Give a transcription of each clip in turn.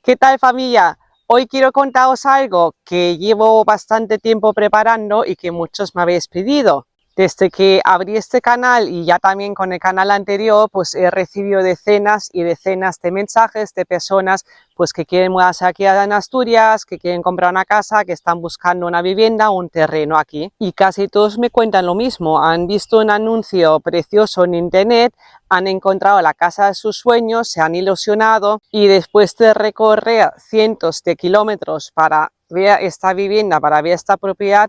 ¿Qué tal, familia? Hoy quiero contaros algo que llevo bastante tiempo preparando y que muchos me habéis pedido. Desde que abrí este canal y ya también con el canal anterior, pues he recibido decenas y decenas de mensajes de personas pues que quieren mudarse aquí en Asturias, que quieren comprar una casa, que están buscando una vivienda o un terreno aquí. Y casi todos me cuentan lo mismo, han visto un anuncio precioso en internet, han encontrado la casa de sus sueños, se han ilusionado y después de recorrer cientos de kilómetros para ver esta vivienda, para ver esta propiedad,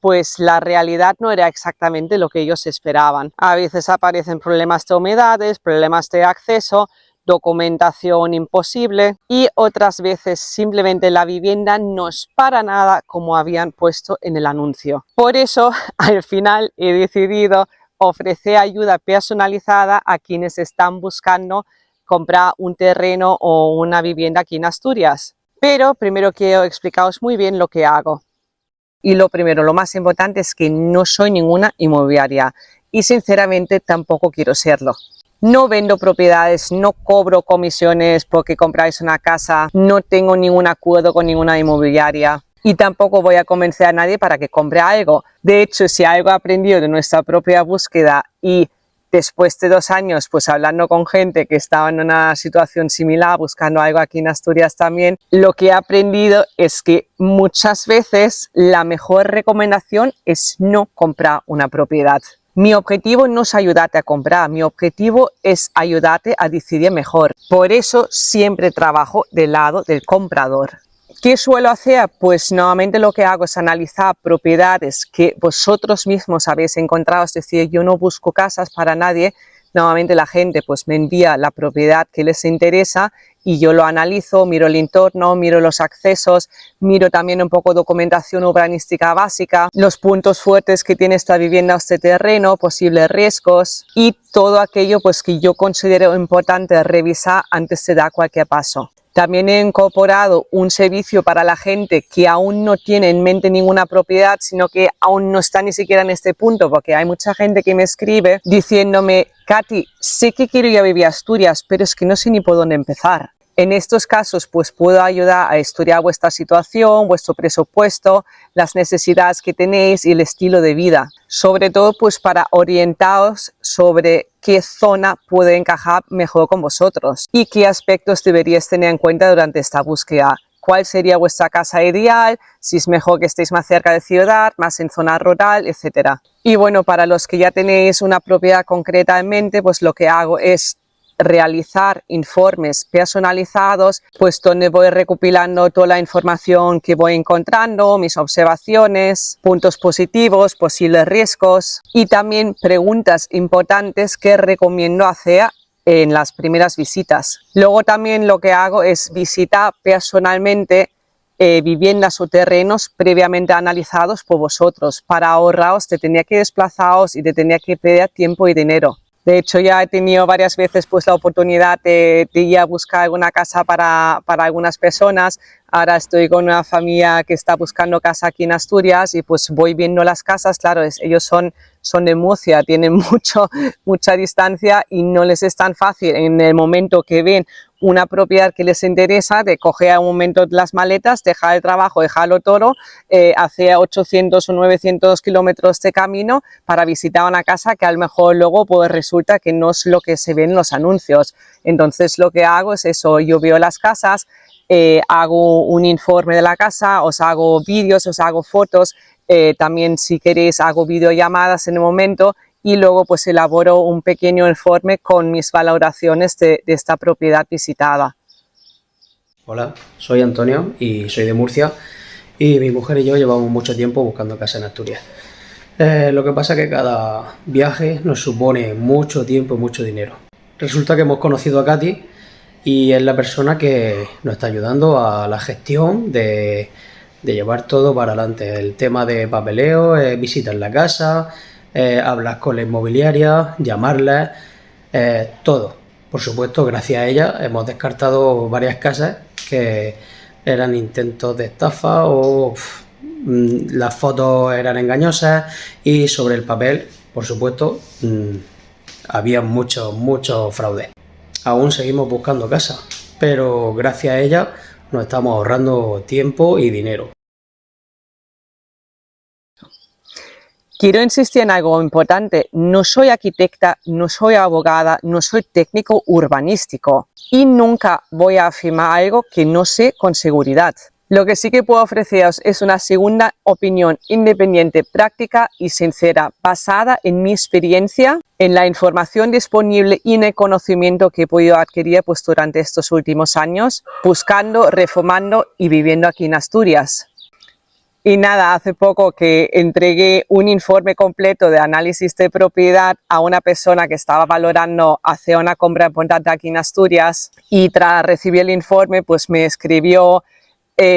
pues la realidad no era exactamente lo que ellos esperaban. A veces aparecen problemas de humedades, problemas de acceso, documentación imposible y otras veces simplemente la vivienda no es para nada como habían puesto en el anuncio. Por eso al final he decidido ofrecer ayuda personalizada a quienes están buscando comprar un terreno o una vivienda aquí en Asturias. Pero primero quiero explicaros muy bien lo que hago. Y lo primero, lo más importante es que no soy ninguna inmobiliaria y sinceramente tampoco quiero serlo. No vendo propiedades, no cobro comisiones porque compráis una casa, no tengo ningún acuerdo con ninguna inmobiliaria y tampoco voy a convencer a nadie para que compre algo. De hecho, si algo he aprendido de nuestra propia búsqueda y después de 2 años, pues hablando con gente que estaba en una situación similar, buscando algo aquí en Asturias también, lo que he aprendido es que muchas veces la mejor recomendación es no comprar una propiedad. Mi objetivo no es ayudarte a comprar, mi objetivo es ayudarte a decidir mejor. Por eso siempre trabajo del lado del comprador. ¿Qué suelo hacer? Pues normalmente lo que hago es analizar propiedades que vosotros mismos habéis encontrado, es decir, yo no busco casas para nadie, normalmente la gente pues me envía la propiedad que les interesa y yo lo analizo, miro el entorno, miro los accesos, miro también un poco documentación urbanística básica, los puntos fuertes que tiene esta vivienda o este terreno, posibles riesgos y todo aquello pues que yo considero importante revisar antes de dar cualquier paso. También he incorporado un servicio para la gente que aún no tiene en mente ninguna propiedad, sino que aún no está ni siquiera en este punto, porque hay mucha gente que me escribe diciéndome: Katy, sé que quiero ir a vivir a Asturias, pero es que no sé ni por dónde empezar. En estos casos, pues puedo ayudar a estudiar vuestra situación, vuestro presupuesto, las necesidades que tenéis y el estilo de vida. Sobre todo, pues para orientaros sobre qué zona puede encajar mejor con vosotros y qué aspectos deberíais tener en cuenta durante esta búsqueda. ¿Cuál sería vuestra casa ideal? Si es mejor que estéis más cerca de ciudad, más en zona rural, etcétera. Y bueno, para los que ya tenéis una propiedad concreta en mente, pues lo que hago es realizar informes personalizados, pues donde voy recopilando toda la información que voy encontrando, mis observaciones, puntos positivos, posibles riesgos y también preguntas importantes que recomiendo hacer en las primeras visitas. Luego también lo que hago es visitar personalmente viviendas o terrenos previamente analizados por vosotros para ahorraros de tener que desplazaros y de tener que perder tiempo y dinero. De hecho, ya he tenido varias veces pues, la oportunidad de ir a buscar alguna casa para algunas personas. Ahora estoy con una familia que está buscando casa aquí en Asturias y pues voy viendo las casas. Claro, ellos son de Murcia, tienen mucha distancia y no les es tan fácil en el momento que ven una propiedad que les interesa de coger a un momento las maletas, dejar el trabajo, dejarlo todo, hacer 800 o 900 kilómetros de camino para visitar una casa que a lo mejor luego pues resulta que no es lo que se ve en los anuncios. Entonces lo que hago es eso, yo veo las casas, hago un informe de la casa, os hago vídeos, os hago fotos, también si queréis hago videollamadas en el momento y luego pues elaboro un pequeño informe con mis valoraciones de esta propiedad visitada. Hola, soy Antonio y soy de Murcia y mi mujer y yo llevamos mucho tiempo buscando casa en Asturias. Lo que pasa es que cada viaje nos supone mucho tiempo y mucho dinero. Resulta que hemos conocido a Katy y es la persona que nos está ayudando a la gestión de llevar todo para adelante. El tema de papeleo, visitar la casa, hablar con la inmobiliaria, llamarla, todo. Por supuesto, gracias a ella hemos descartado varias casas que eran intentos de estafa o las fotos eran engañosas y sobre el papel, por supuesto, había mucho fraude. Aún seguimos buscando casa, pero gracias a ella nos estamos ahorrando tiempo y dinero. Quiero insistir en algo importante. No soy arquitecta, no soy abogada, no soy técnico urbanístico y nunca voy a afirmar algo que no sé con seguridad. Lo que sí que puedo ofreceros es una segunda opinión independiente, práctica y sincera, basada en mi experiencia, en la información disponible y en el conocimiento que he podido adquirir pues, durante estos últimos años, buscando, reformando y viviendo aquí en Asturias. Y nada, hace poco que entregué un informe completo de análisis de propiedad a una persona que estaba valorando hacer una compra importante aquí en Asturias y tras recibir el informe pues me escribió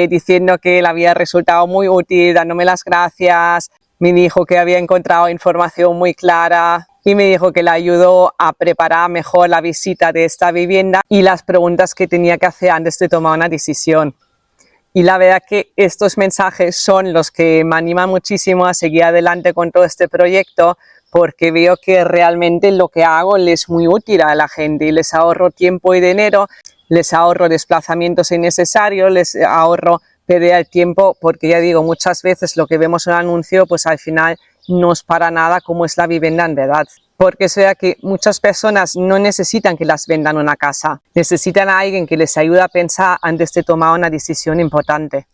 diciendo que le había resultado muy útil, dándome las gracias, me dijo que había encontrado información muy clara y me dijo que le ayudó a preparar mejor la visita de esta vivienda y las preguntas que tenía que hacer antes de tomar una decisión. Y la verdad que estos mensajes son los que me animan muchísimo a seguir adelante con todo este proyecto porque veo que realmente lo que hago les es muy útil a la gente y les ahorro tiempo y dinero, les ahorro desplazamientos innecesarios, les ahorro perder el tiempo porque ya digo, muchas veces lo que vemos en un anuncio pues al final no es para nada como es la vivienda en verdad. Porque es verdad que muchas personas no necesitan que las vendan una casa, necesitan a alguien que les ayude a pensar antes de tomar una decisión importante.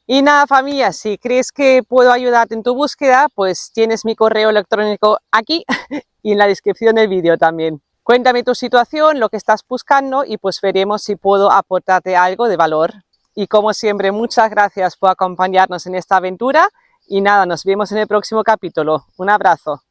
Y nada familia, si crees que puedo ayudarte en tu búsqueda, pues tienes mi correo electrónico aquí y en la descripción del vídeo también. Cuéntame tu situación, lo que estás buscando y pues veremos si puedo aportarte algo de valor. Y como siempre, muchas gracias por acompañarnos en esta aventura y nada, nos vemos en el próximo capítulo. Un abrazo.